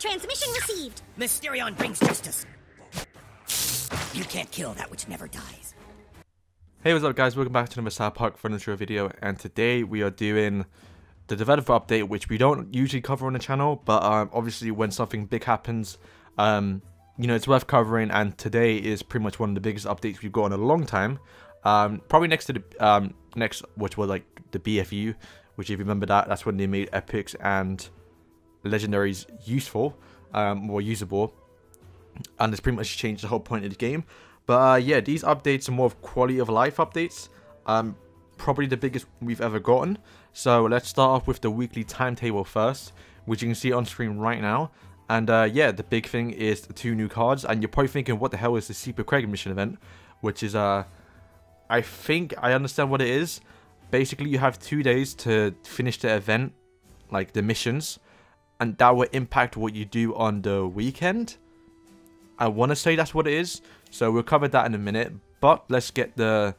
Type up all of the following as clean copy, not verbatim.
Transmission received. Mysterion brings justice. You can't kill that which never dies. Hey, what's up guys, welcome back to another South Park Furniture video, and today we are doing the developer update, which we don't usually cover on the channel, but obviously when something big happens, you know, it's worth covering, and today is pretty much one of the biggest updates we've got in a long time. Probably next to the, which was like the BFU, which if you remember that's when they made epics and legendaries useful, or usable, and it's pretty much changed the whole point of the game. But yeah, these updates are more of quality of life updates, probably the biggest we've ever gotten. So let's start off with the weekly timetable first, which you can see on screen right now. And yeah, the big thing is the 2 new cards, and you're probably thinking, what the hell is the Super Craig mission event, which is I think I understand what it is. Basically, you have 2 days to finish the event, like the missions, and that will impact what you do on the weekend. I want to say that's what it is, so we'll cover that in a minute. But let's get the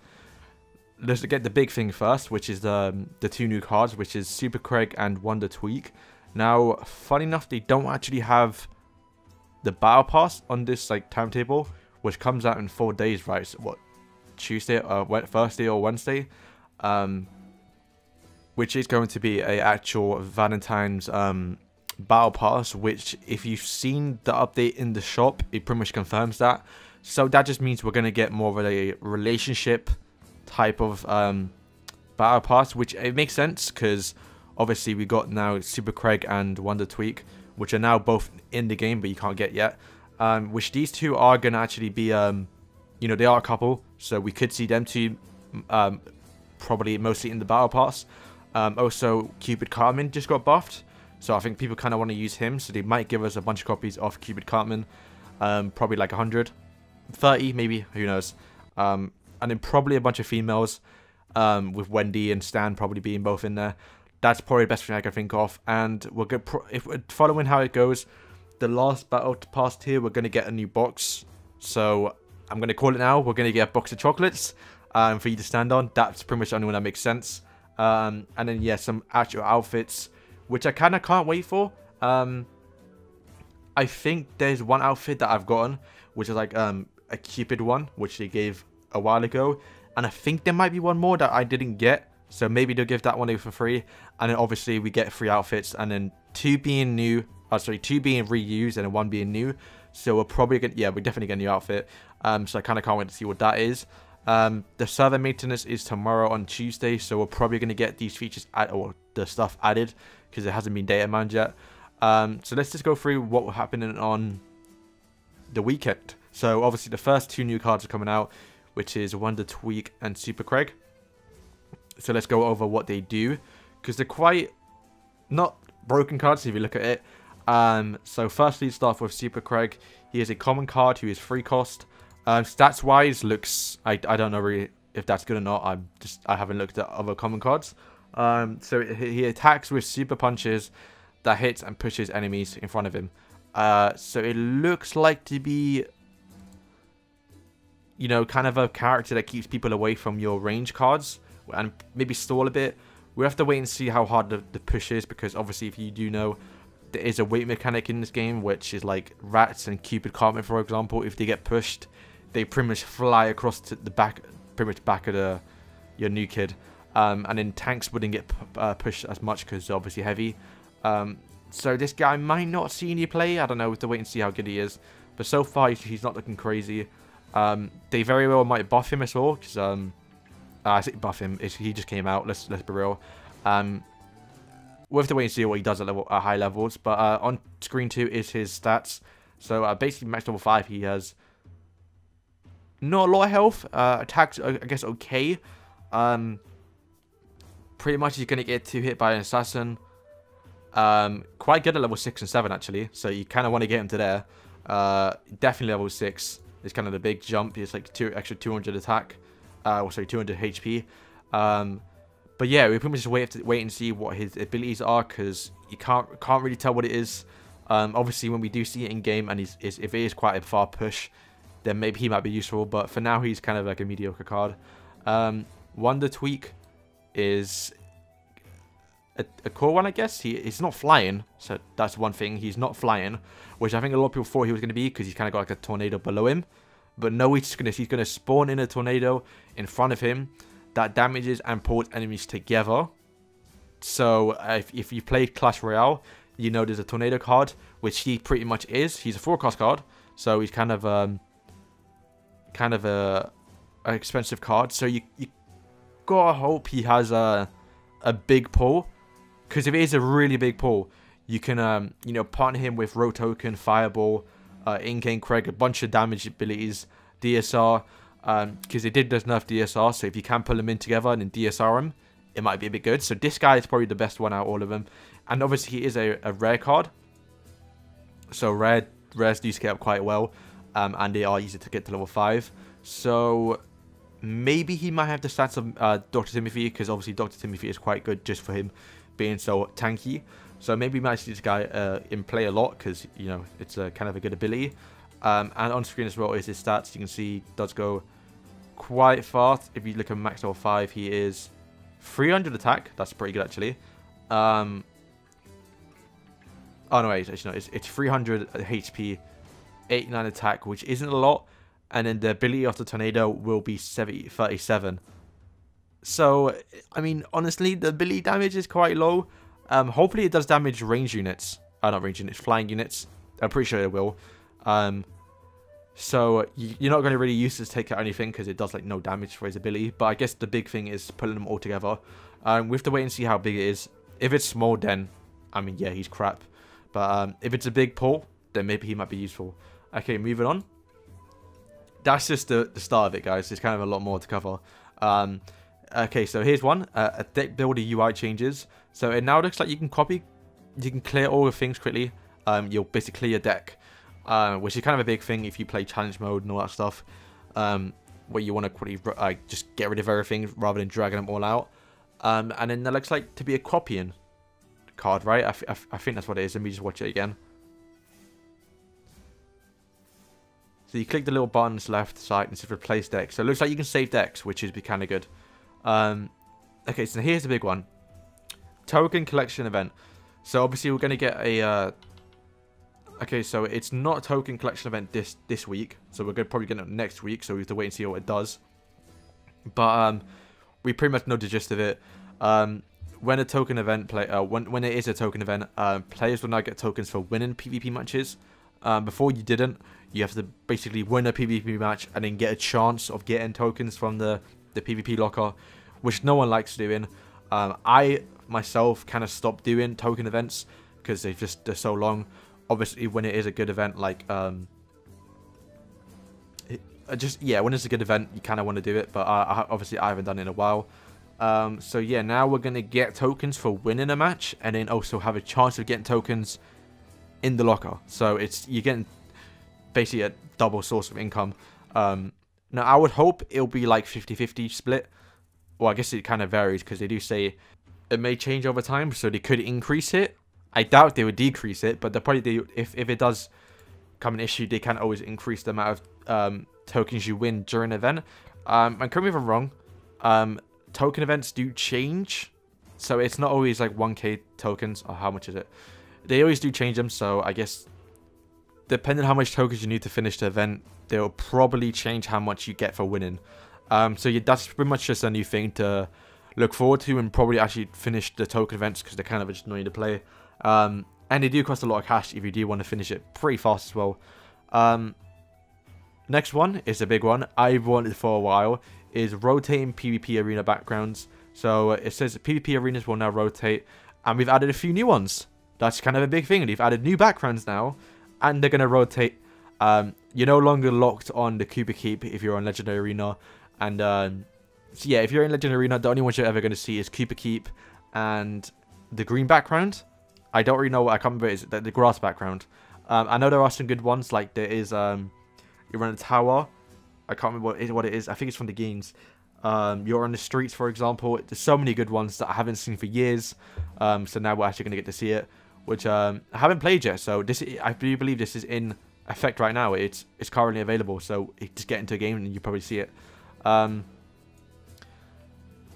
big thing first, which is the 2 new cards, which is Super Craig and Wonder Tweek. Now, funny enough, they don't actually have the battle pass on this like timetable, which comes out in 4 days, right? So what, Tuesday, Thursday or Wednesday, which is going to be a actual Valentine's battle pass, which if you've seen the update in the shop, it pretty much confirms that. So that just means we're going to get more of a relationship type of battle pass, which it makes sense because obviously we got now Super Craig and Wonder Tweek, which are now both in the game but you can't get yet, which these two are going to actually be you know, they are a couple, so we could see them two probably mostly in the battle pass. Also Cartman just got buffed, so I think people kind of want to use him, so they might give us a bunch of copies of Cartman, probably like 130 maybe, who knows. And then probably a bunch of females, with Wendy and Stan probably being both in there. That's probably the best thing I can think of. And we're good. If we're following how it goes, the last battle pass tier, we're gonna get a new box. So I'm gonna call it now. We're gonna get a box of chocolates for you to stand on. That's pretty much the only one that makes sense. And then yeah, some actual outfits, which I kind of can't wait for. I think there's one outfit that I've gotten, which is like a Cupid one, which they gave a while ago, and I think there might be one more that I didn't get, so maybe they'll give that one away for free. And then obviously we get 3 outfits, and then 2 being new, 2 being reused, and then 1 being new. So we're probably gonna, yeah, we're definitely getting a new outfit. So I kind of can't wait to see what that is. The server maintenance is tomorrow on Tuesday, so we're probably gonna get these features or the stuff added because it hasn't been data mined yet. So let's just go through what will happen on the weekend. So obviously the first 2 new cards are coming out, which is Wonder Tweek and Super Craig. So let's go over what they do, because they're quite not broken cards if you look at it. So firstly, start off with Super Craig. He is a common card who is 3 cost. Stats wise, looks, I don't know really if that's good or not. I haven't looked at other common cards. So he attacks with super punches that hits and pushes enemies in front of him. So it looks like to be, you know, kind of a character that keeps people away from your range cards and maybe stall a bit. We have to wait and see how hard the push is, because obviously if you do know, there is a weight mechanic in this game, which is like rats and Cartman, for example. If they get pushed, they pretty much fly across to the back, pretty much back of your new kid. And then tanks wouldn't get pushed as much because they're obviously heavy. So this guy might not see any play. I don't know. We have to wait and see how good he is. But so far, he's not looking crazy. They very well might buff him as well, because I say buff him. He just came out. Let's be real. We'll have to wait and see what he does at high levels. But on screen 2 is his stats. So basically, max level 5, he has not a lot of health. Attacks, I guess, okay. Pretty much he's gonna get 2 hit by an assassin. Quite good at level 6 and 7 actually. So you kind of want to get him to there. Definitely level 6. It's kind of the big jump. It's like extra 200 attack. Sorry, 200 HP. But yeah, we pretty much just wait and see what his abilities are, because you can't really tell what it is. Obviously, when we do see it in game, and if it is quite a far push, then maybe he might be useful. But for now, he's kind of like a mediocre card. Wonder Tweek is a cool one, I guess. He's not flying, so that's one thing. He's not flying, which I think a lot of people thought he was going to be because he's kind of got like a tornado below him. But no, he's gonna spawn in a tornado in front of him that damages and pulls enemies together. So if you played Clash Royale, you know there's a tornado card, which he pretty much is. He's a forecast card, so he's kind of a expensive card. So you gotta hope he has a big pull, because if it is a really big pull, you can you know, partner him with Road Token, Fireball, in-game Craig, a bunch of damage abilities, DSR, because they did just nerf DSR, so if you can pull them in together and then DSR them, it might be a bit good. So this guy is probably the best one out of all of them, and obviously he is a rare card, so rares do scale up quite well, and they are easy to get to level 5, so maybe he might have the stats of Dr. Timothy, because obviously Dr. Timothy is quite good just for him being so tanky. So maybe we might see this guy in play a lot, because, you know, it's kind of a good ability. And on screen as well is his stats. You can see he does go quite fast. If you look at max level 5, he is 300 attack. That's pretty good, actually. Oh, no, wait, actually, no, it's 300 HP, 89 attack, which isn't a lot. And then the ability of the tornado will be 37. So, I mean, honestly, the ability damage is quite low. Hopefully it does damage range units. Not range units, flying units. I'm pretty sure it will. So you're not going to really use this to take out anything, because it does like no damage for his ability. But I guess the big thing is putting them all together. We have to wait and see how big it is. If it's small, then, I mean, yeah, he's crap. But if it's a big pull, then maybe he might be useful. Okay, moving on. That's just the start of it, guys. There's kind of a lot more to cover. Okay, so here's one. A deck builder UI changes. So it now looks like you can clear all the things quickly. You'll basically clear your deck, which is kind of a big thing if you play challenge mode and all that stuff, where you want to quickly just get rid of everything rather than dragging them all out. And then there looks like to be a copying card, right? I think that's what it is. Let me just watch it again. So you click the little buttons left side and it says replace deck. So it looks like you can save decks, which is kind of good. Okay, so here's the big one. Token collection event. So obviously we're going to get a... okay, so it's not a token collection event this week. So we're probably get it next week. So we have to wait and see what it does. But we pretty much know the gist of it. When a token event when it is a token event, players will now get tokens for winning PvP matches. Before you didn't. You have to basically win a PvP match and then get a chance of getting tokens from the PvP locker, which no one likes doing. I myself kind of stopped doing token events because they're so long. Obviously, when it is a good event, like when it's a good event, you kind of want to do it. But obviously, I haven't done it in a while. So yeah, now we're gonna get tokens for winning a match, and then also have a chance of getting tokens in the locker. So you're getting basically a double source of income. Now I would hope it'll be like 50-50 split. Well, I guess it kind of varies because they do say it may change over time, so they could increase it. I doubt they would decrease it, but they'll probably do, if it does come an issue, they can always increase the amount of tokens you win during an event. And correct me if I'm wrong, token events do change, so it's not always like 1k tokens. Or how much is it? They always do change them, so I guess depending on how much tokens you need to finish the event, they'll probably change how much you get for winning. So yeah, that's pretty much just a new thing to look forward to, and probably actually finish the token events because they're kind of just annoying to play. And they do cost a lot of cash if you do want to finish it pretty fast as well. Next one is a big one I've wanted for a while, is rotating PvP arena backgrounds. So it says PvP arenas will now rotate, and we've added a few new ones. That's kind of a big thing. They've added new backgrounds now, and they're going to rotate. You're no longer locked on the Cuba Keep if you're on Legendary Arena. And so yeah, if you're in Legendary Arena, the only ones you're ever going to see is Cuba Keep and the green background. I don't really know what I can't remember. Is the grass background. I know there are some good ones, like there is you're on a tower. I can't remember what it is. I think it's from the games. You're on the streets, for example. There's so many good ones that I haven't seen for years. So now we're actually going to get to see it, which I haven't played yet. So I do believe this is in effect right now. It's currently available. So just get into a game and you probably see it.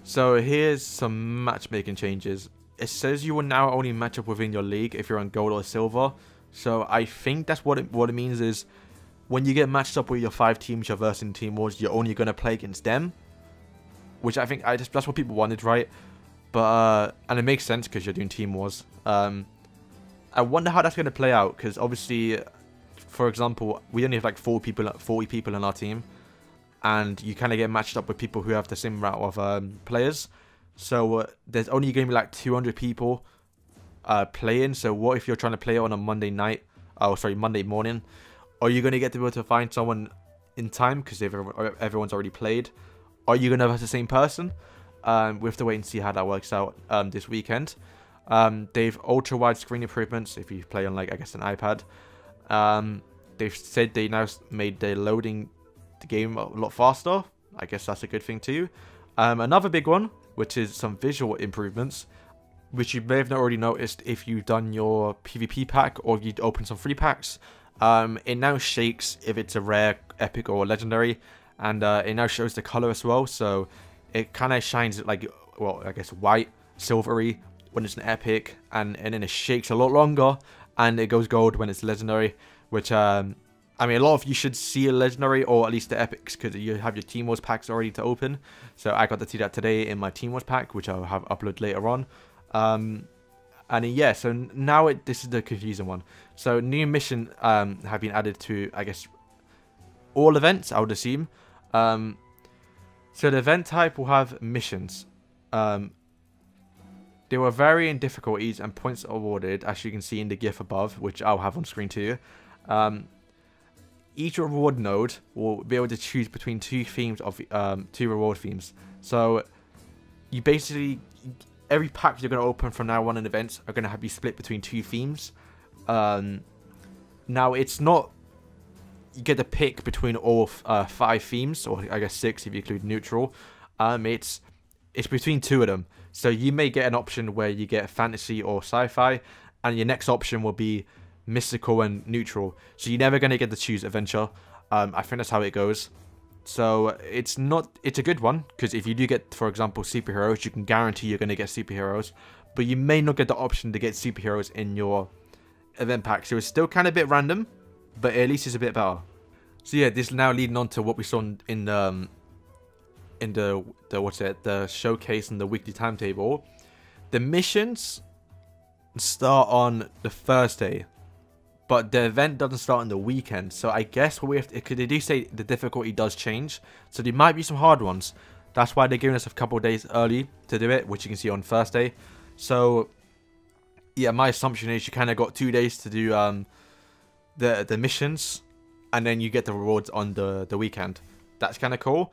So here's some matchmaking changes. it says you will now only match up within your league if you're on gold or silver. So I think that's what it means is when you get matched up with your 5 teams you're versing Team Wars, you're only going to play against them. Which I think that's what people wanted, right? But and it makes sense because you're doing Team Wars. I wonder how that's going to play out because obviously, for example, we only have like 40 people in our team, and you kind of get matched up with people who have the same amount of players. So there's only going to be like 200 people playing. So what if you're trying to play on a Monday night? Oh, sorry, Monday morning. Are you going to get to be able to find someone in time because everyone's already played? Are you going to have the same person? We have to wait and see how that works out this weekend. They've ultra-wide screen improvements if you play on, like, I guess, an iPad. They've said they now made their loading the game a lot faster. I guess that's a good thing too. Another big one, which is some visual improvements, which you may have not already noticed if you've done your PvP pack or you'd opened some free packs. It now shakes if it's a rare, epic, or legendary, and it now shows the color as well. So it kind of shines like, well, I guess white, silvery when it's an epic, and then it shakes a lot longer, and it goes gold when it's legendary. Which I mean, a lot of you should see a legendary or at least the epics because you have your Team Wars packs already to open. So I got to see that today in my Team Wars pack, which I'll have upload later on. And yeah, so now this is the confusing one. So new mission have been added to, I guess, all events, I would assume. So the event type will have missions. There were varying difficulties and points awarded, as you can see in the GIF above, which I'll have on screen too. Each reward node will be able to choose between 2 themes of 2 reward themes. So you basically, every pack you're going to open from now on in events are going to be split between 2 themes. Now it's not you get to pick between all 5 themes, or I guess 6 if you include neutral. It's between 2 of them. So you may get an option where you get fantasy or sci-fi, and your next option will be mystical and neutral. So you're never going to get to choose adventure. I think that's how it goes. So it's a good one, because if you do get, for example, superheroes, you can guarantee you're going to get superheroes, but you may not get the option to get superheroes in your event pack. So it's still kind of a bit random, but at least it's a bit better. So yeah, this is now leading on to what we saw in the the showcase and the weekly timetable. The missions start on the Thursday, but the event doesn't start on the weekend. So I guess what we have to, because they do say the difficulty does change, so there might be some hard ones. That's why they're giving us a couple of days early to do it, which you can see on Thursday. So yeah, my assumption is you kind of got 2 days to do the missions, and then you get the rewards on the weekend. That's kind of cool.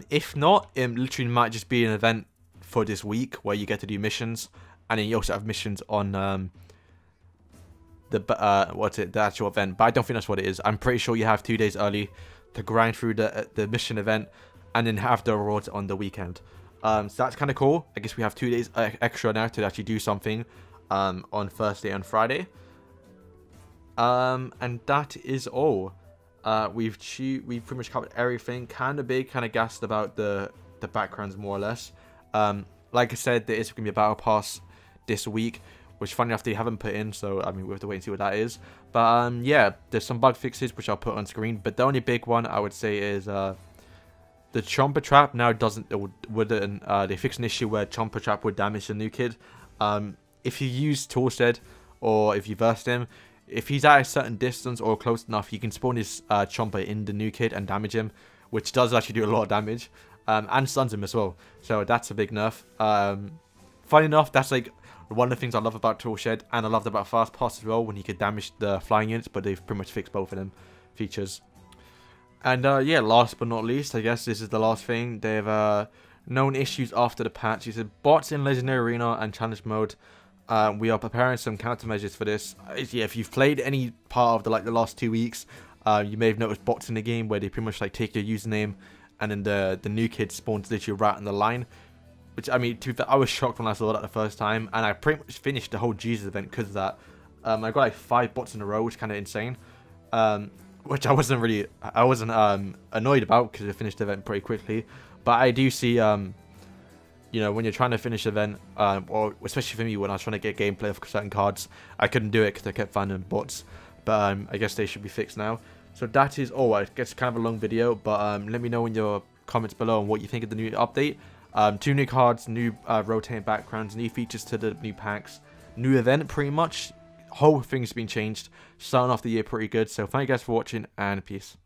If not, it literally might just be an event for this week where you get to do missions, and then you also have missions on the actual event. But I don't think that's what it is. I'm pretty sure you have 2 days early to grind through the mission event, and then have the rewards on the weekend. So that's kind of cool. I guess we have 2 days extra now to actually do something on Thursday and Friday. And that is all. We've pretty much covered everything. Kind of big, kind of gassed about the backgrounds more or less. Like I said, there is going to be a battle pass this week, which funny enough they haven't put in, so I mean we have to wait and see what that is. But yeah, there's some bug fixes which I'll put on screen. But the only big one I would say is the Chomper Trap now wouldn't they fixed an issue where Chomper Trap would damage the new kid. If you use Toolstead or if you burst him, if he's at a certain distance or close enough, you can spawn his Chomper in the new kid and damage him, which does actually do a lot of damage, and stuns him as well. So that's a big nerf. Funny enough, that's like one of the things I love about Toolshed, and I loved about Fast Pass as well, when he could damage the flying units, but they've pretty much fixed both of them features. And yeah, last but not least, I guess this is the last thing. They've known issues after the patch. He said bots in Legendary Arena and Challenge Mode. We are preparing some countermeasures for this. Yeah, if you've played any part of the last 2 weeks, you may have noticed bots in the game where they pretty much like take your username, and then the new kid spawns literally right on the line. Which, I mean, to be fair, I was shocked when I saw that the first time, and I pretty much finished the whole Jesus event because of that. I got like 5 bots in a row, which is kind of insane. Which I wasn't annoyed about because I finished the event pretty quickly. But I do see you know, when you're trying to finish an event, or especially for me when I was trying to get gameplay of certain cards, I couldn't do it because I kept finding bots. But I guess they should be fixed now. So that is all. I guess kind of a long video, but let me know in your comments below on what you think of the new update. 2 new cards, new rotating backgrounds, new features to the new packs, new event pretty much. Whole thing's been changed. Starting off the year pretty good. So thank you guys for watching, and peace.